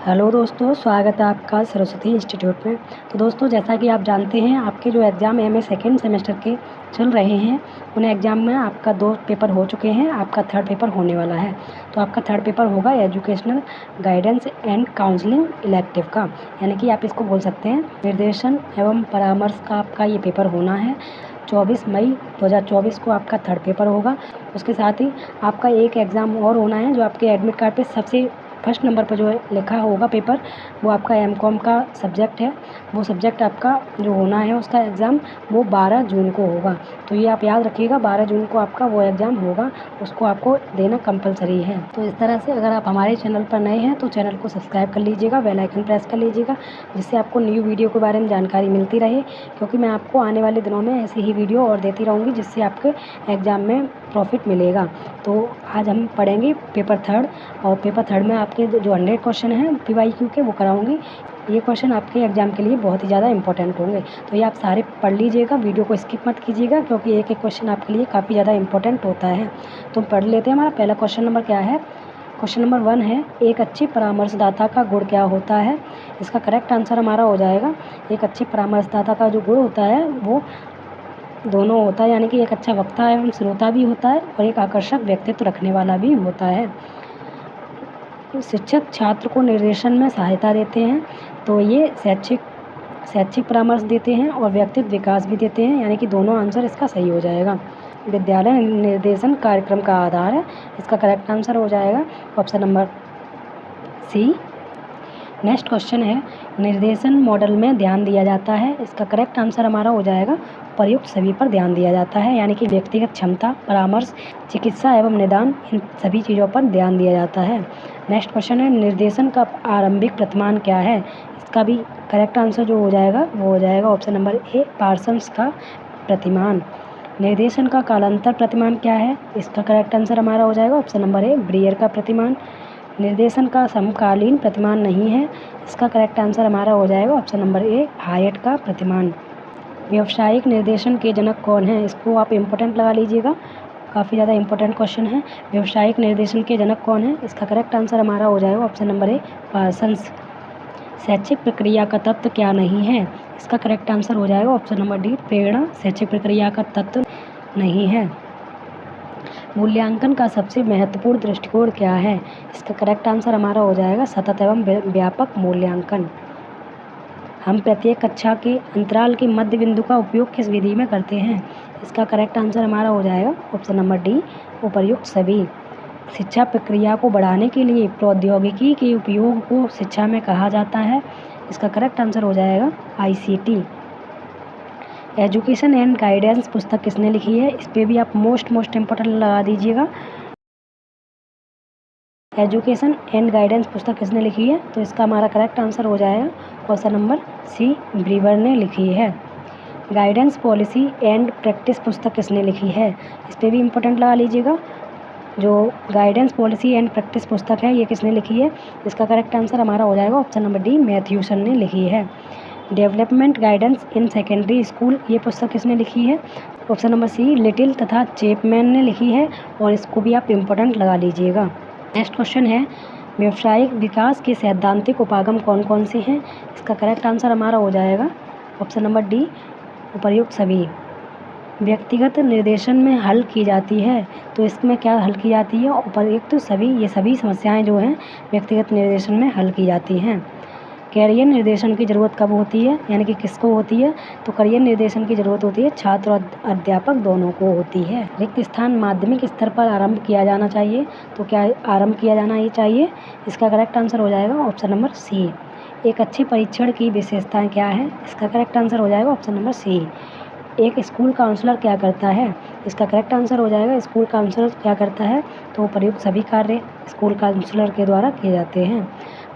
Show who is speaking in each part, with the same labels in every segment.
Speaker 1: Hello दोस्तों, स्वागत है आपका सरस्वती इंस्टीट्यूट में। तो दोस्तों, जैसा कि आप जानते हैं, आपके जो एग्ज़ाम एमए सेकेंड सेमेस्टर के चल रहे हैं, उन एग्ज़ाम में आपका 2 पेपर हो चुके हैं, आपका थर्ड पेपर होने वाला है। तो आपका थर्ड पेपर होगा educational guidance and counselling elective का, यानी कि आप इसको बोल सकते हैं निर्देशन एवं परामर्श का आपका ये पेपर होना है। 24 मई 2024 को आपका थर्ड पेपर होगा। उसके साथ ही आपका एक एग्ज़ाम और होना है, जो आपके एडमिट कार्ड पे सबसे फर्स्ट नंबर पर जो है लिखा होगा पेपर, वो आपका एमकॉम का सब्जेक्ट है। वो सब्जेक्ट आपका जो होना है, उसका एग्ज़ाम वो 12 जून को होगा। तो ये आप याद रखिएगा, 12 जून को आपका वो एग्ज़ाम होगा, उसको आपको देना कंपलसरी है। तो इस तरह से अगर आप हमारे चैनल पर नए हैं तो चैनल को सब्सक्राइब कर लीजिएगा, बेल आइकन प्रेस कर लीजिएगा, जिससे आपको न्यू वीडियो के बारे में जानकारी मिलती रहे, क्योंकि मैं आपको आने वाले दिनों में ऐसी ही वीडियो और देती रहूँगी, जिससे आपके एग्ज़ाम में प्रॉफिट मिलेगा। तो आज हम पढ़ेंगे पेपर थर्ड, और पेपर थर्ड में आपके जो 100 क्वेश्चन हैं पीवाईक्यू के, वो कराऊंगी। ये क्वेश्चन आपके एग्ज़ाम के लिए बहुत ही ज़्यादा इंपॉर्टेंट होंगे, तो ये आप सारे पढ़ लीजिएगा, वीडियो को स्किप मत कीजिएगा, क्योंकि एक एक क्वेश्चन आपके लिए काफ़ी ज़्यादा इंपॉर्टेंट होता है। तो पढ़ लेते हैं। हमारा पहला क्वेश्चन नंबर क्या है? क्वेश्चन नंबर 1 है, एक अच्छे परामर्शदाता का गुण क्या होता है? इसका करेक्ट आंसर हमारा हो जाएगा, एक अच्छे परामर्शदाता का जो गुण होता है वो दोनों होता है, यानी कि एक अच्छा वक्ता एवं श्रोता भी होता है, और एक आकर्षक व्यक्तित्व रखने वाला भी होता है। शिक्षक छात्र को निर्देशन में सहायता देते हैं, तो ये शैक्षिक परामर्श देते हैं और व्यक्तित्व विकास भी देते हैं, यानी कि दोनों आंसर इसका सही हो जाएगा। विद्यालय निर्देशन कार्यक्रम का आधार है, इसका करेक्ट आंसर हो जाएगा option number C. Next question है, निर्देशन मॉडल में ध्यान दिया जाता है, इसका करेक्ट आंसर हमारा हो जाएगा प्रयुक्त सभी पर ध्यान दिया जाता है, यानी कि व्यक्तिगत क्षमता, परामर्श, चिकित्सा एवं निदान, इन सभी चीज़ों पर ध्यान दिया जाता है। नेक्स्ट क्वेश्चन है, निर्देशन का आरंभिक प्रतिमान क्या है? इसका भी करेक्ट आंसर जो हो जाएगा वो हो जाएगा ऑप्शन नंबर ए, पार्सन्स का प्रतिमान। निर्देशन का कालांतर प्रतिमान क्या है? इसका करेक्ट आंसर हमारा हो जाएगा ऑप्शन नंबर ए, ब्रियर का प्रतिमान। निर्देशन का समकालीन प्रतिमान नहीं है, इसका करेक्ट आंसर हमारा हो जाएगा ऑप्शन नंबर ए, हायट का प्रतिमान। व्यावसायिक निर्देशन के जनक कौन हैं? इसको आप इम्पोर्टेंट लगा लीजिएगा, काफ़ी ज़्यादा इंपॉर्टेंट क्वेश्चन है। व्यावसायिक निर्देशन के जनक कौन है? इसका करेक्ट आंसर हमारा हो जाएगा ऑप्शन नंबर ए, पार्सन्स। शैक्षिक प्रक्रिया का तत्व क्या नहीं है? इसका करेक्ट आंसर हो जाएगा ऑप्शन नंबर डी, प्रेरणा शैक्षिक प्रक्रिया का तत्व नहीं है। मूल्यांकन का सबसे महत्वपूर्ण दृष्टिकोण क्या है? इसका करेक्ट आंसर हमारा हो जाएगा सतत एवं व्यापक मूल्यांकन। हम प्रत्येक कक्षा के अंतराल के मध्य बिंदु का उपयोग किस विधि में करते हैं? इसका करेक्ट आंसर हमारा हो जाएगा ऑप्शन नंबर डी, उपर्युक्त सभी। शिक्षा प्रक्रिया को बढ़ाने के लिए प्रौद्योगिकी के उपयोग को शिक्षा में कहा जाता है, इसका करेक्ट आंसर हो जाएगा ICT। एजुकेशन एंड गाइडेंस पुस्तक किसने लिखी है? इस पर भी आप मोस्ट इम्पोर्टेंट लगा दीजिएगा। एजुकेशन एंड गाइडेंस पुस्तक किसने लिखी है? तो इसका हमारा करेक्ट आंसर हो जाएगा ऑप्शन नंबर सी, ब्रीवर ने लिखी है। गाइडेंस पॉलिसी एंड प्रैक्टिस पुस्तक किसने लिखी है? इस पर भी इम्पोर्टेंट लगा लीजिएगा। जो गाइडेंस पॉलिसी एंड प्रैक्टिस पुस्तक है, ये किसने लिखी है? इसका करेक्ट आंसर हमारा हो जाएगा ऑप्शन नंबर डी, मैथ्यूसन ने लिखी है। Development guidance in secondary school, ये पुस्तक किसने लिखी है? ऑप्शन नंबर सी, लिटिल तथा चैपमैन ने लिखी है, और इसको भी आप इम्पोर्टेंट लगा लीजिएगा। नेक्स्ट क्वेश्चन है, व्यावसायिक विकास के सैद्धांतिक उपागम कौन कौन से हैं? इसका करेक्ट आंसर हमारा हो जाएगा ऑप्शन नंबर डी, उपर्युक्त सभी। व्यक्तिगत निर्देशन में हल की जाती है, तो इसमें क्या हल की जाती है? उपर्युक्त सभी, ये सभी समस्याएं जो हैं व्यक्तिगत निर्देशन में हल की जाती हैं। कैरियर निर्देशन की ज़रूरत कब होती है, यानी कि किसको होती है? तो कैरियर निर्देशन की ज़रूरत होती है छात्र और अध्यापक दोनों को होती है। रिक्त स्थान माध्यमिक स्तर पर आरंभ किया जाना चाहिए, तो क्या आरंभ किया जाना ही चाहिए? इसका करेक्ट आंसर हो जाएगा ऑप्शन नंबर सी। एक अच्छे परीक्षण की विशेषताएं क्या है? इसका करेक्ट आंसर हो जाएगा ऑप्शन नंबर सी। एक स्कूल काउंसलर क्या करता है? इसका करेक्ट आंसर हो जाएगा स्कूल काउंसलर क्या करता है? तो प्रयुक्त सभी कार्य स्कूल काउंसलर के द्वारा किए जाते हैं।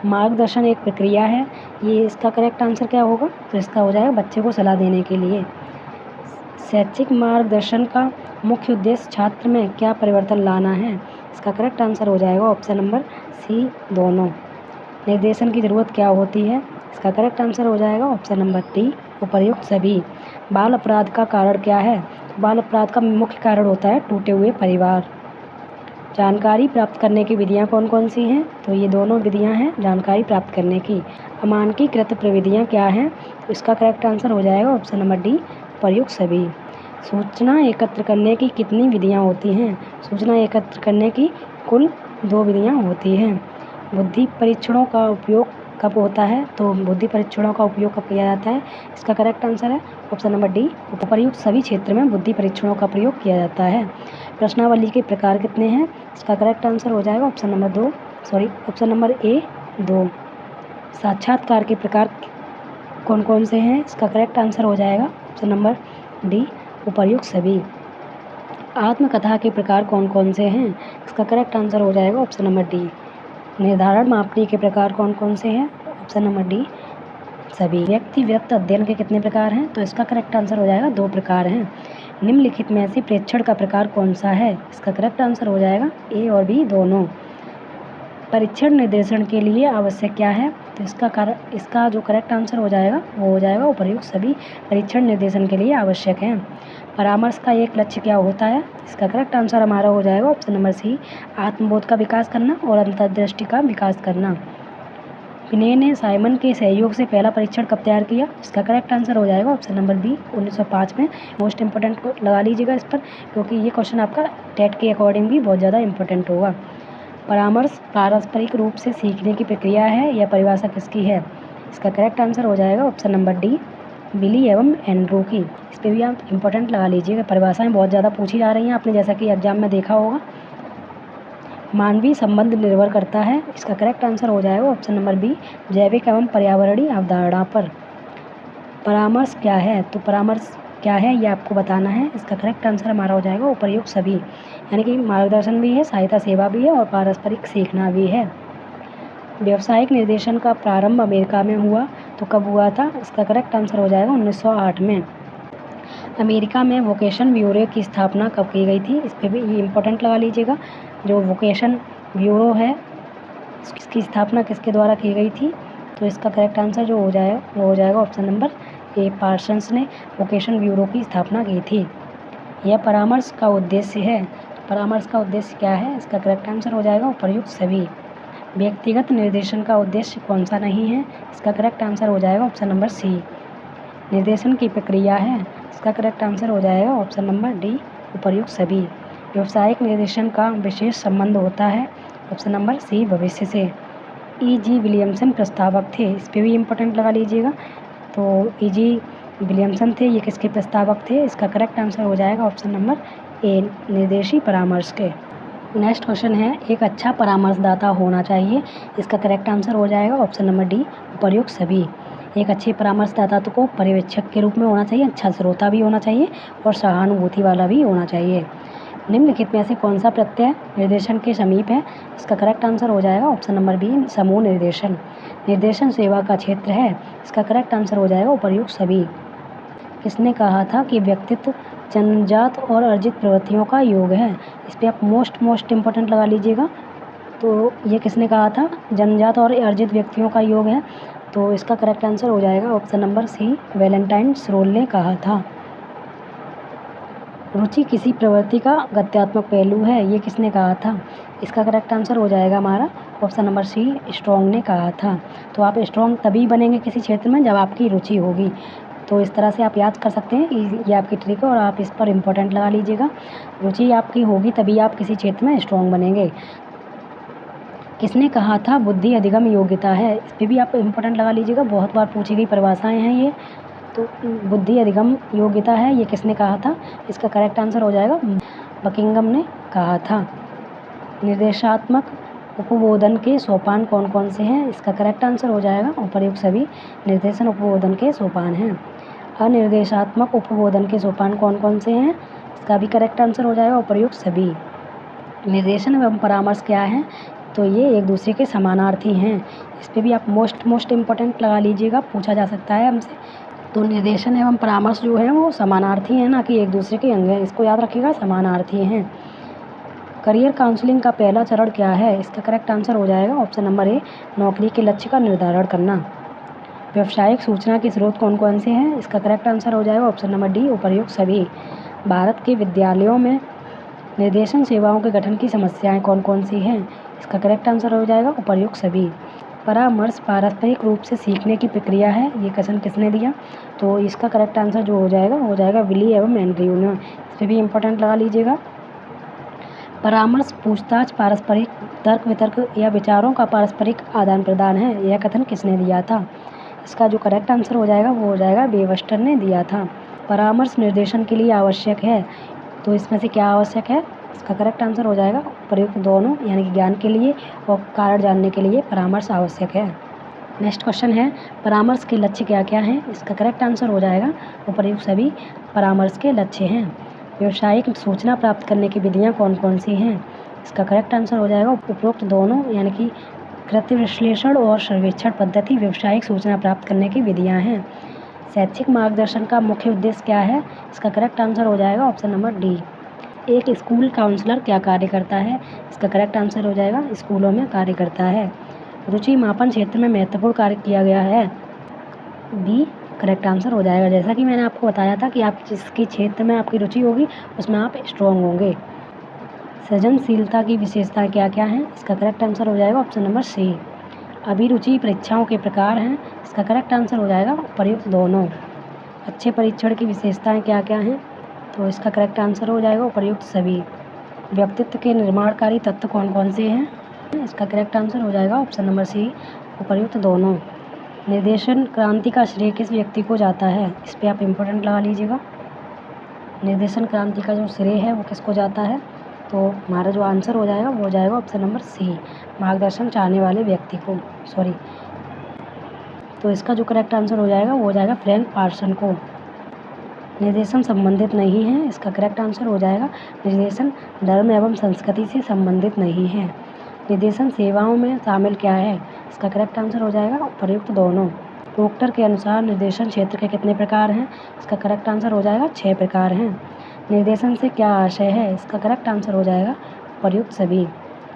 Speaker 1: मार्गदर्शन एक प्रक्रिया है, ये इसका करेक्ट आंसर क्या होगा? तो इसका हो जाएगा बच्चे को सलाह देने के लिए। शैक्षिक मार्गदर्शन का मुख्य उद्देश्य छात्र में क्या परिवर्तन लाना है? इसका करेक्ट आंसर हो जाएगा ऑप्शन नंबर सी, दोनों। निर्देशन की ज़रूरत क्या होती है? इसका करेक्ट आंसर हो जाएगा ऑप्शन नंबर डी, उपर्युक्त सभी। बाल अपराध का कारण क्या है? बाल अपराध का मुख्य कारण होता है टूटे हुए परिवार। जानकारी प्राप्त करने की विधियाँ कौन कौन सी हैं? तो ये दोनों विधियाँ हैं जानकारी प्राप्त करने की। अमानकीकृत प्रविधियाँ क्या हैं? तो इसका करेक्ट आंसर हो जाएगा ऑप्शन नंबर डी, उपर्युक्त सभी। सूचना एकत्र करने की कितनी विधियाँ होती हैं? सूचना एकत्र करने की कुल 2 विधियाँ होती हैं। बुद्धि परीक्षणों का उपयोग कब होता है? तो बुद्धि परीक्षणों का उपयोग कब किया जाता है? इसका करेक्ट आंसर है ऑप्शन नंबर डी, उपर्युक्त सभी क्षेत्र में बुद्धि परीक्षणों का प्रयोग किया जाता है। प्रश्नावली के प्रकार कितने हैं? इसका करेक्ट आंसर हो जाएगा ऑप्शन नंबर ए 2। साक्षात्कार के प्रकार कौन कौन से हैं? इसका करेक्ट आंसर हो जाएगा ऑप्शन नंबर डी, उपर्युक्त सभी। आत्मकथा के प्रकार कौन कौन से हैं? इसका करेक्ट आंसर हो जाएगा ऑप्शन नंबर डी। निर्धारण मापनी के प्रकार कौन कौन से हैं? ऑप्शन नंबर डी, सभी। व्यक्तिगत अध्ययन के कितने प्रकार हैं? तो इसका करेक्ट आंसर हो जाएगा 2 प्रकार हैं। निम्नलिखित में से प्रेक्षण का प्रकार कौन सा है? इसका करेक्ट आंसर हो जाएगा ए और बी दोनों। परीक्षण निर्देशन के लिए आवश्यक क्या है? तो इसका जो करेक्ट आंसर हो जाएगा वो हो जाएगा उपर्युक्त सभी परीक्षण निर्देशन के लिए आवश्यक हैं। परामर्श का एक लक्ष्य क्या होता है? इसका करेक्ट आंसर हमारा हो जाएगा ऑप्शन नंबर सी, आत्मबोध का विकास करना और अंतर्दृष्टि का विकास करना। पिने ने साइमन के सहयोग से पहला परीक्षण कब तैयार किया? इसका करेक्ट आंसर हो जाएगा ऑप्शन नंबर बी, 1905 में। मोस्ट इंपॉर्टेंट को लगा लीजिएगा इस पर, क्योंकि ये क्वेश्चन आपका टेट के अकॉर्डिंग भी बहुत ज़्यादा इंपॉर्टेंट होगा। परामर्श पारस्परिक रूप से सीखने की प्रक्रिया है, यह परिभाषा किसकी है? इसका करेक्ट आंसर हो जाएगा ऑप्शन नंबर डी, बिली एवं एंड्रू की। इस पर भी आप इंपॉर्टेंट लगा लीजिएगा, परिभाषाएं बहुत ज़्यादा पूछी जा रही हैं, आपने जैसा कि एग्जाम में देखा होगा। मानवीय संबंध निर्भर करता है, इसका करेक्ट आंसर हो जाएगा ऑप्शन नंबर बी, जैविक एवं पर्यावरणीय अवधारणा पर। परामर्श क्या है? तो परामर्श क्या है ये आपको बताना है। इसका करेक्ट आंसर हमारा हो जाएगा उपर्युक्त सभी, यानी कि मार्गदर्शन भी है, सहायता सेवा भी है और पारस्परिक सीखना भी है। व्यावसायिक निर्देशन का प्रारंभ अमेरिका में हुआ, तो कब हुआ था? इसका करेक्ट आंसर हो जाएगा 1908 में। अमेरिका में वोकेशन ब्यूरो की स्थापना कब की गई थी? इस पर भी ये इंपॉर्टेंट लगा लीजिएगा। जो वोकेशन ब्यूरो है इसकी स्थापना किसके द्वारा की गई थी? तो इसका करेक्ट आंसर जो हो जाएगा वो हो जाएगा ऑप्शन नंबर ए, पार्सन्स ने वोकेशन ब्यूरो की स्थापना की थी। यह परामर्श का उद्देश्य है। परामर्श का उद्देश्य क्या है? इसका करेक्ट आंसर हो जाएगा उपर्युक्त सभी। व्यक्तिगत निर्देशन का उद्देश्य कौन सा नहीं है? इसका करेक्ट आंसर हो जाएगा ऑप्शन नंबर सी, निर्देशन की प्रक्रिया है। इसका करेक्ट आंसर हो जाएगा ऑप्शन नंबर डी, उपर्युक्त सभी। व्यावसायिक निर्देशन का विशेष संबंध होता है, ऑप्शन नंबर सी, भविष्य से। E.G. विलियमसन प्रस्तावक थे, इस पर भी इम्पोर्टेंट लगा लीजिएगा। तो E.G. विलियमसन थे, ये किसके प्रस्तावक थे? इसका करेक्ट आंसर हो जाएगा ऑप्शन नंबर ए, निर्देशी परामर्श के। नेक्स्ट क्वेश्चन है, एक अच्छा परामर्शदाता होना चाहिए, इसका करेक्ट आंसर हो जाएगा ऑप्शन नंबर डी, उपर्युक्त सभी। एक अच्छे परामर्शदाता को पर्यवेक्षक के रूप में होना चाहिए, अच्छा श्रोता भी होना चाहिए और सहानुभूति वाला भी होना चाहिए। निम्नलिखित में से कौन सा प्रत्यय निर्देशन के समीप है? इसका करेक्ट आंसर हो जाएगा ऑप्शन नंबर बी, समूह निर्देशन। निर्देशन सेवा का क्षेत्र है, इसका करेक्ट आंसर हो जाएगा उपर्युक्त सभी। किसने कहा था कि व्यक्तित्व जन्मजात और अर्जित प्रवृत्तियों का योग है? इस पर आप मोस्ट इम्पोर्टेंट लगा लीजिएगा। तो ये किसने कहा था? जन्मजात और अर्जित व्यक्तियों का योग है, तो इसका करेक्ट आंसर हो जाएगा option number C, Valentine Roll ने कहा था। रुचि किसी प्रवृत्ति का गत्यात्मक पहलू है, ये किसने कहा था? इसका करेक्ट आंसर हो जाएगा हमारा ऑप्शन नंबर सी, स्ट्रॉन्ग ने कहा था। तो आप स्ट्रॉन्ग तभी बनेंगे किसी क्षेत्र में जब आपकी रुचि होगी। तो इस तरह से आप याद कर सकते हैं, ये आपकी ट्रिक है और आप इस पर इम्पोर्टेंट लगा लीजिएगा। रुचि आपकी होगी तभी आप किसी क्षेत्र में स्ट्रॉन्ग बनेंगे। किसने कहा था बुद्धि अधिगम योग्यता है? इस पर भी आप इम्पोर्टेंट लगा लीजिएगा, बहुत बार पूछी गई परिभाषाएं हैं ये। तो बुद्धि अधिगम योग्यता है, ये किसने कहा था? इसका करेक्ट आंसर हो जाएगा बकिंघम ने कहा था। निर्देशात्मक उपबोधन के सोपान कौन कौन से हैं? इसका करेक्ट आंसर हो जाएगा उपर्युक्त सभी। निर्देशन उपबोधन के सोपान हैं। अनिर्देशात्मक उपबोधन के सोपान कौन कौन से हैं? इसका भी करेक्ट आंसर हो जाएगा उपर्युक्त सभी। निर्देशन एवं परामर्श क्या है? तो ये एक दूसरे के समानार्थी हैं। इस पर भी आप मोस्ट इम्पोर्टेंट लगा लीजिएगा, पूछा जा सकता है हमसे। तो निर्देशन एवं परामर्श जो है वो समानार्थी हैं, ना कि एक दूसरे के अंग हैं, इसको याद रखिएगा, समानार्थी हैं। करियर काउंसलिंग का पहला चरण क्या है? इसका करेक्ट आंसर हो जाएगा ऑप्शन नंबर ए, नौकरी के लक्ष्य का निर्धारण करना। व्यावसायिक सूचना के स्रोत कौन कौन से हैं? इसका करेक्ट आंसर हो जाएगा ऑप्शन नंबर डी, उपर्युक्त सभी। भारत के विद्यालयों में निर्देशन सेवाओं के गठन की समस्याएं कौन कौन सी हैं? इसका करेक्ट आंसर हो जाएगा उपर्युक्त सभी। परामर्श पारस्परिक रूप से सीखने की प्रक्रिया है, ये कथन किसने दिया? तो इसका करेक्ट आंसर जो हो जाएगा विली एवं एंड्रयू ने। इस पर भी इम्पोर्टेंट लगा लीजिएगा। परामर्श पूछताछ पारस्परिक तर्क वितर्क या विचारों का पारस्परिक आदान प्रदान है, यह कथन किसने दिया था? इसका जो करेक्ट आंसर हो जाएगा वो हो जाएगा वेबस्टर ने दिया था। परामर्श निर्देशन के लिए आवश्यक है, तो इसमें से क्या आवश्यक है? इसका करेक्ट आंसर हो जाएगा प्रयुक्त दोनों, यानी कि ज्ञान के लिए और कारण जानने के लिए परामर्श आवश्यक है। नेक्स्ट क्वेश्चन है परामर्श के लक्ष्य क्या क्या हैं? इसका करेक्ट आंसर हो जाएगा उपर्युक्त सभी परामर्श के लक्ष्य हैं। व्यावसायिक सूचना प्राप्त करने की विधियां कौन कौन सी हैं? इसका करेक्ट आंसर हो जाएगा उपरोक्त दोनों, यानी कि कृत्य विश्लेषण और सर्वेक्षण पद्धति व्यावसायिक सूचना प्राप्त करने की विधियाँ हैं। शैक्षिक मार्गदर्शन का मुख्य उद्देश्य क्या है? इसका करेक्ट आंसर हो जाएगा ऑप्शन नंबर डी। एक स्कूल काउंसलर क्या कार्य करता है? इसका करेक्ट आंसर हो जाएगा स्कूलों में कार्य करता है। रुचि मापन क्षेत्र में महत्वपूर्ण कार्य किया गया है, बी करेक्ट आंसर हो जाएगा। जैसा कि मैंने आपको बताया था कि आप जिसकी क्षेत्र में आपकी रुचि होगी उसमें आप स्ट्रॉन्ग होंगे। सृजनशीलता की विशेषताएं क्या क्या हैं? इसका करेक्ट आंसर हो जाएगा ऑप्शन नंबर सी। अभिरुचि परीक्षाओं के प्रकार हैं, इसका करेक्ट आंसर हो जाएगा प्रयुक्त दोनों। अच्छे परीक्षण की विशेषताएं क्या क्या हैं? तो इसका करेक्ट आंसर हो जाएगा प्रयुक्त सभी। व्यक्तित्व के निर्माणकारी तत्व कौन कौन से हैं? इसका करेक्ट आंसर हो जाएगा ऑप्शन नंबर सी उपर्युक्त दोनों। निर्देशन क्रांति का श्रेय किस व्यक्ति को जाता है? इस पर आप इम्पोर्टेंट लगा लीजिएगा। निर्देशन क्रांति का जो श्रेय है वो किसको जाता है? तो हमारा जो आंसर हो जाएगा वो हो जाएगा ऑप्शन नंबर सी मार्गदर्शन चाहने वाले व्यक्ति को, तो इसका जो करेक्ट आंसर हो जाएगा वो हो जाएगा फ्रैंक पार्सन को। निर्देशन संबंधित नहीं है, इसका करेक्ट आंसर हो जाएगा निर्देशन धर्म एवं संस्कृति से संबंधित नहीं है। निर्देशन सेवाओं में शामिल क्या है? इसका करेक्ट आंसर हो जाएगा प्रयुक्त दोनों। प्रोक्टर के अनुसार निर्देशन क्षेत्र के कितने प्रकार हैं? इसका करेक्ट आंसर हो जाएगा 6 प्रकार हैं। निर्देशन से क्या आशय है? इसका करेक्ट आंसर हो जाएगा प्रयुक्त सभी।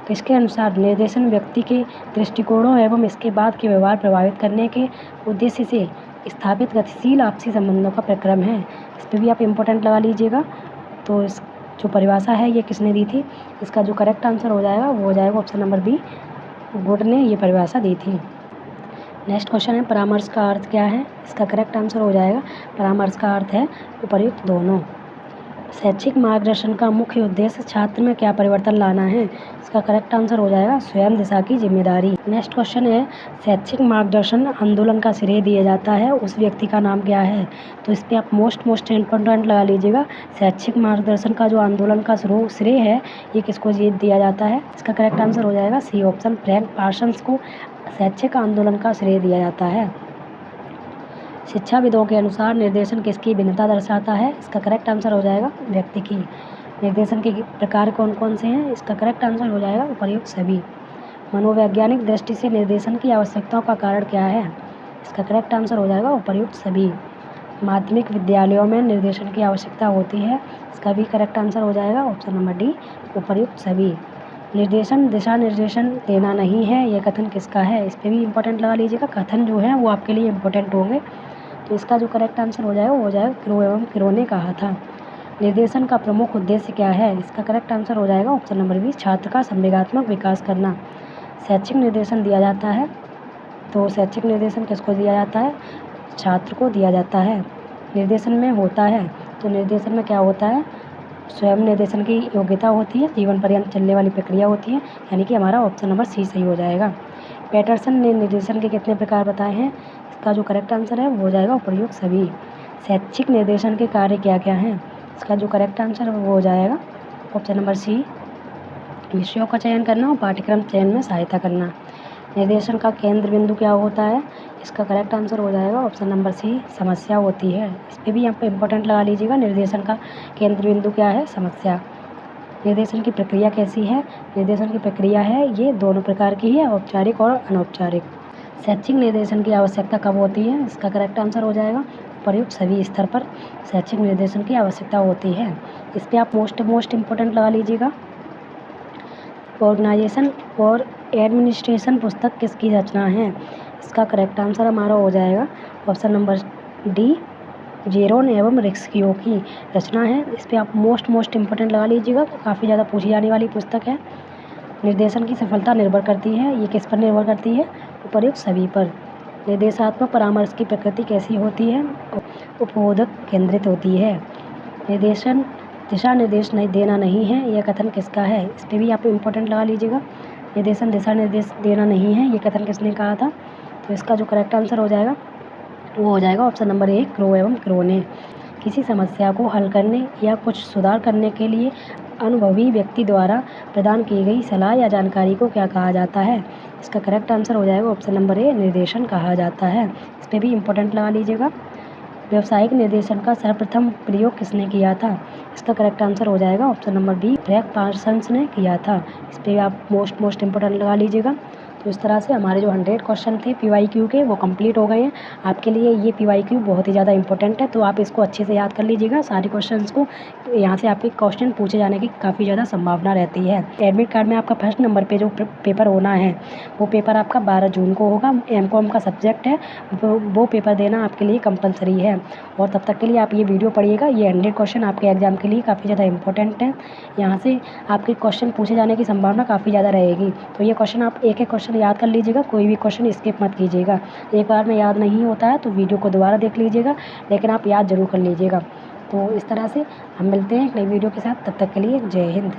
Speaker 1: किसके अनुसार निर्देशन व्यक्ति के दृष्टिकोणों एवं इसके बाद के व्यवहार प्रभावित करने के उद्देश्य से स्थापित गतिशील आपसी संबंधों का प्रक्रम है। इस पर भी आप इम्पोर्टेंट लगा लीजिएगा। तो इस जो परिभाषा है ये किसने दी थी? इसका जो करेक्ट आंसर हो जाएगा वो हो जाएगा ऑप्शन नंबर बी गुड ने ये परिभाषा दी थी। नेक्स्ट क्वेश्चन है परामर्श का अर्थ क्या है? इसका करेक्ट आंसर हो जाएगा परामर्श का अर्थ है उपर्युक्त दोनों। शैक्षिक मार्गदर्शन का मुख्य उद्देश्य छात्र में क्या परिवर्तन लाना है? इसका करेक्ट आंसर हो जाएगा स्वयं दिशा की जिम्मेदारी। नेक्स्ट क्वेश्चन है शैक्षिक मार्गदर्शन आंदोलन का श्रेय दिया जाता है, उस व्यक्ति का नाम क्या है? तो इस पर आप मोस्ट इम्पोर्टेंट लगा लीजिएगा। शैक्षिक मार्गदर्शन का जो आंदोलन का श्रेय है ये किसको दिया जाता है? इसका करेक्ट आंसर हो जाएगा सी ऑप्शन फ्रैंक पार्सन्स को शैक्षिक आंदोलन का श्रेय दिया जाता है। शिक्षाविदों के अनुसार निर्देशन किसकी भिन्नता दर्शाता है? इसका करेक्ट आंसर हो जाएगा व्यक्ति की। निर्देशन के प्रकार कौन कौन से हैं? इसका करेक्ट आंसर हो जाएगा उपर्युक्त सभी। मनोवैज्ञानिक दृष्टि से निर्देशन की आवश्यकताओं का कारण क्या है? इसका करेक्ट आंसर हो जाएगा उपर्युक्त सभी। माध्यमिक विद्यालयों में निर्देशन की आवश्यकता होती है, इसका भी करेक्ट आंसर हो जाएगा ऑप्शन नंबर डी उपर्युक्त सभी। निर्देशन दिशा निर्देशन देना नहीं है, यह कथन किसका है? इस पर भी इम्पोर्टेंट लगा लीजिएगा। कथन जो है वो आपके लिए इम्पोर्टेंट होंगे, तो इसका जो करेक्ट आंसर हो जाएगा वो हो जाएगा क्रो एवं क्रो ने कहा था। निर्देशन का प्रमुख उद्देश्य क्या है? इसका करेक्ट आंसर हो जाएगा ऑप्शन नंबर बी छात्र का संवेगात्मक विकास करना। शैक्षिक निर्देशन दिया जाता है, तो शैक्षिक निर्देशन किसको दिया जाता है? छात्र को दिया जाता है। निर्देशन में होता है, तो निर्देशन में क्या होता है? स्वयं निर्देशन की योग्यता होती है, जीवन पर्यंत चलने वाली प्रक्रिया होती है, यानी कि हमारा ऑप्शन नंबर सी सही हो जाएगा। पैटरसन ने निर्देशन के कितने प्रकार बताए हैं? इसका जो करेक्ट आंसर है वो हो जाएगा उपर्युक्त सभी। शैक्षिक निर्देशन के कार्य क्या क्या हैं? इसका जो करेक्ट आंसर है वो हो जाएगा ऑप्शन नंबर सी विषयों का चयन करना और पाठ्यक्रम चयन में सहायता करना। निर्देशन का केंद्र बिंदु क्या होता है? इसका करेक्ट आंसर हो जाएगा ऑप्शन नंबर सी समस्या होती है। इस पर भी यहाँ पे इम्पोर्टेंट लगा लीजिएगा। निर्देशन का केंद्र बिंदु क्या है? समस्या। निर्देशन की प्रक्रिया कैसी है? निर्देशन की प्रक्रिया है ये दोनों प्रकार की है, औपचारिक और अनौपचारिक। शैक्षिक निर्देशन की आवश्यकता कब होती है? इसका करेक्ट आंसर हो जाएगा प्रयुक्त सभी स्तर पर शैक्षिक निर्देशन की आवश्यकता होती है। इस पर आप मोस्ट इम्पोर्टेंट लगा लीजिएगा। ऑर्गेनाइजेशन और एडमिनिस्ट्रेशन पुस्तक किसकी रचना है? इसका करेक्ट आंसर हमारा हो जाएगा ऑप्शन नंबर डी जेरोन एवं रिक्स्कियो की रचना है। इस पे आप मोस्ट इम्पोर्टेंट लगा लीजिएगा, काफ़ी ज़्यादा पूछी जाने वाली पुस्तक है। निर्देशन की सफलता निर्भर करती है, ये किस पर निर्भर करती है? उपर्युक्त सभी पर। निर्देशात्मक परामर्श की प्रकृति कैसी होती है? उपबोधक केंद्रित होती है। निर्देशन दिशा निर्देश नहीं देना नहीं है, यह कथन किसका है? इस पर भी आप इम्पोर्टेंट लगा लीजिएगा। निर्देशन दिशा निर्देश देना नहीं है, ये कथन किसने कहा था? तो इसका जो करेक्ट आंसर हो जाएगा वो हो जाएगा ऑप्शन नंबर ए, क्रो एवं क्रो ने। किसी समस्या को हल करने या कुछ सुधार करने के लिए अनुभवी व्यक्ति द्वारा प्रदान की गई सलाह या जानकारी को क्या कहा जाता है? इसका करेक्ट आंसर हो जाएगा ऑप्शन नंबर ए, निर्देशन कहा जाता है। इस पर भी इम्पोर्टेंट लगा लीजिएगा। व्यावसायिक निर्देशन का सर्वप्रथम प्रयोग किसने किया था? इसका करेक्ट आंसर हो जाएगा option number B, Craig Parsons ने किया था। इस पर आप मोस्ट इम्पोर्टेंट लगा लीजिएगा। तो इस तरह से हमारे जो 100 क्वेश्चन थे PYQ के वो कंप्लीट हो गए हैं। आपके लिए ये PYQ बहुत ही ज़्यादा इंपॉर्टेंट है, तो आप इसको अच्छे से याद कर लीजिएगा सारे क्वेश्चंस को। यहाँ से आपके क्वेश्चन पूछे जाने की काफ़ी ज़्यादा संभावना रहती है। एडमिट कार्ड में आपका फर्स्ट नंबर पे जो पेपर होना है वो पेपर आपका 12 जून को होगा। MCOM का सब्जेक्ट है, वो पेपर देना आपके लिए कंपलसरी है। और तब तक के लिए आप ये वीडियो पढ़िएगा। ये 100 क्वेश्चन आपके एग्जाम के लिए काफ़ी ज़्यादा इंपॉर्टेंट है। यहाँ से आपके क्वेश्चन पूछे जाने की संभावना काफ़ी ज़्यादा रहेगी। तो ये क्वेश्चन आप एक क्वेश्चन याद कर लीजिएगा, कोई भी क्वेश्चन स्किप मत कीजिएगा। एक बार में याद नहीं होता है तो वीडियो को दोबारा देख लीजिएगा, लेकिन आप याद ज़रूर कर लीजिएगा। तो इस तरह से हम मिलते हैं एक नई वीडियो के साथ। तब तक के लिए जय हिंद।